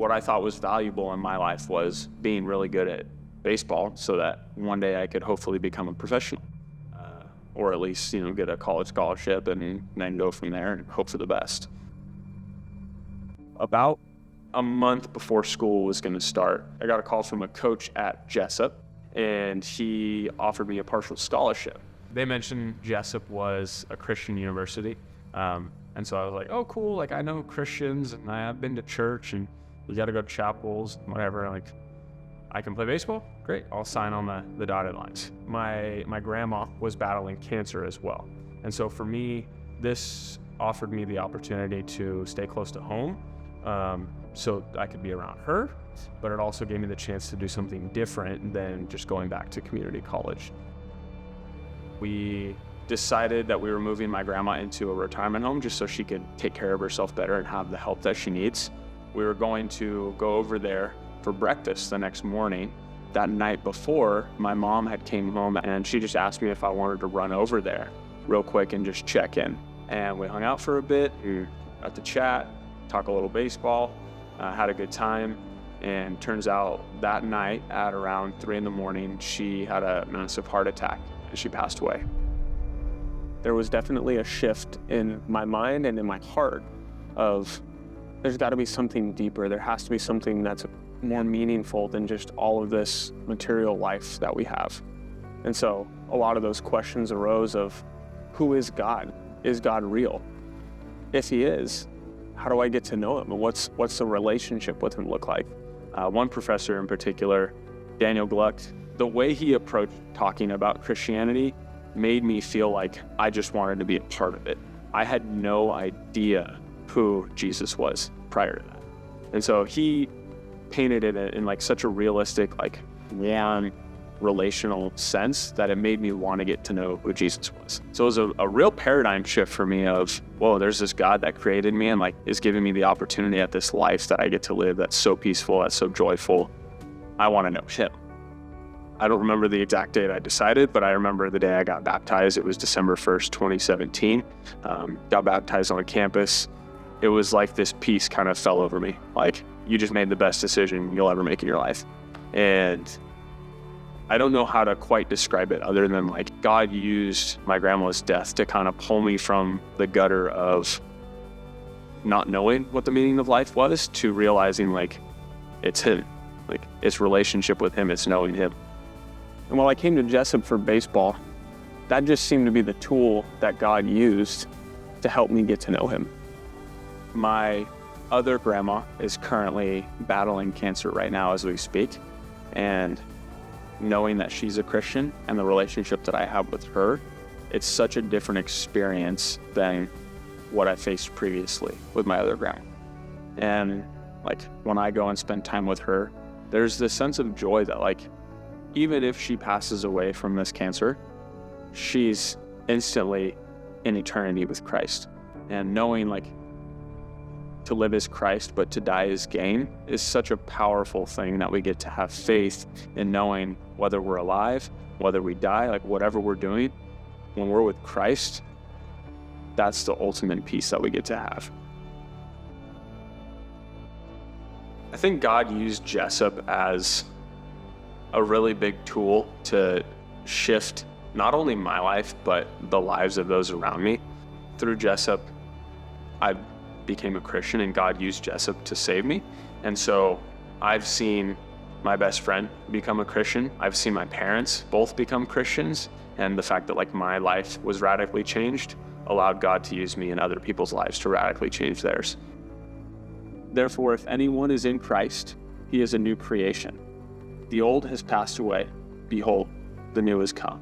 what I thought was valuable in my life was being really good at baseball so that one day I could hopefully become a professional, or at least, get a college scholarship and then go from there and hope for the best. About a month before school was going to start, I got a call from a coach at Jessup, and he offered me a partial scholarship. They mentioned Jessup was a Christian university, and so I was like, oh, cool, like I know Christians, and I've been to church, and we got to go to chapels, whatever. Like, I can play baseball? Great, I'll sign on the dotted lines. My grandma was battling cancer as well, and so for me, this offered me the opportunity to stay close to home, so I could be around her, but it also gave me the chance to do something different than just going back to community college. We decided that we were moving my grandma into a retirement home just so she could take care of herself better and have the help that she needs. We were going to go over there for breakfast the next morning. That night before, my mom had came home and she just asked me if I wanted to run over there real quick and just check in. And we hung out for a bit, we got to chat, talk a little baseball, had a good time. And turns out that night at around 3 a.m, she had a massive heart attack and she passed away. There was definitely a shift in my mind and in my heart of there's got to be something deeper. There has to be something that's more meaningful than just all of this material life that we have. And so a lot of those questions arose of, who is God? Is God real? If he is, how do I get to know him? And what's the relationship with him look like? One professor in particular, Daniel Gluck, the way he approached talking about Christianity made me feel like I just wanted to be a part of it. I had no idea who Jesus was prior to that. And so he painted it in like such a realistic, like warm, relational sense that it made me want to get to know who Jesus was. So it was a real paradigm shift for me of, whoa, there's this God that created me and like is giving me the opportunity at this life that I get to live that's so peaceful, that's so joyful. I want to know him. I don't remember the exact date I decided, but I remember the day I got baptized. It was December 1st, 2017. Got baptized on campus. It was like this peace kind of fell over me. Like, you just made the best decision you'll ever make in your life. And I don't know how to quite describe it other than like God used my grandma's death to kind of pull me from the gutter of not knowing what the meaning of life was to realizing like it's him, like it's relationship with him, it's knowing him. And while I came to Jessup for baseball, that just seemed to be the tool that God used to help me get to know him. My other grandma is currently battling cancer right now as we speak, and knowing that she's a Christian and the relationship that I have with her, it's such a different experience than what I faced previously with my other grandma. And like when I go and spend time with her, there's this sense of joy that like, even if she passes away from this cancer, she's instantly in eternity with Christ. And knowing like to live as Christ, but to die as gain is such a powerful thing that we get to have faith in knowing whether we're alive, whether we die, like whatever we're doing, when we're with Christ, that's the ultimate peace that we get to have. I think God used Jessup as a really big tool to shift not only my life, but the lives of those around me. Through Jessup, I became a Christian and God used Jessup to save me. And so I've seen my best friend become a Christian. I've seen my parents both become Christians. And the fact that like my life was radically changed allowed God to use me in other people's lives to radically change theirs. Therefore, if anyone is in Christ, he is a new creation. The old has passed away. Behold, the new has come.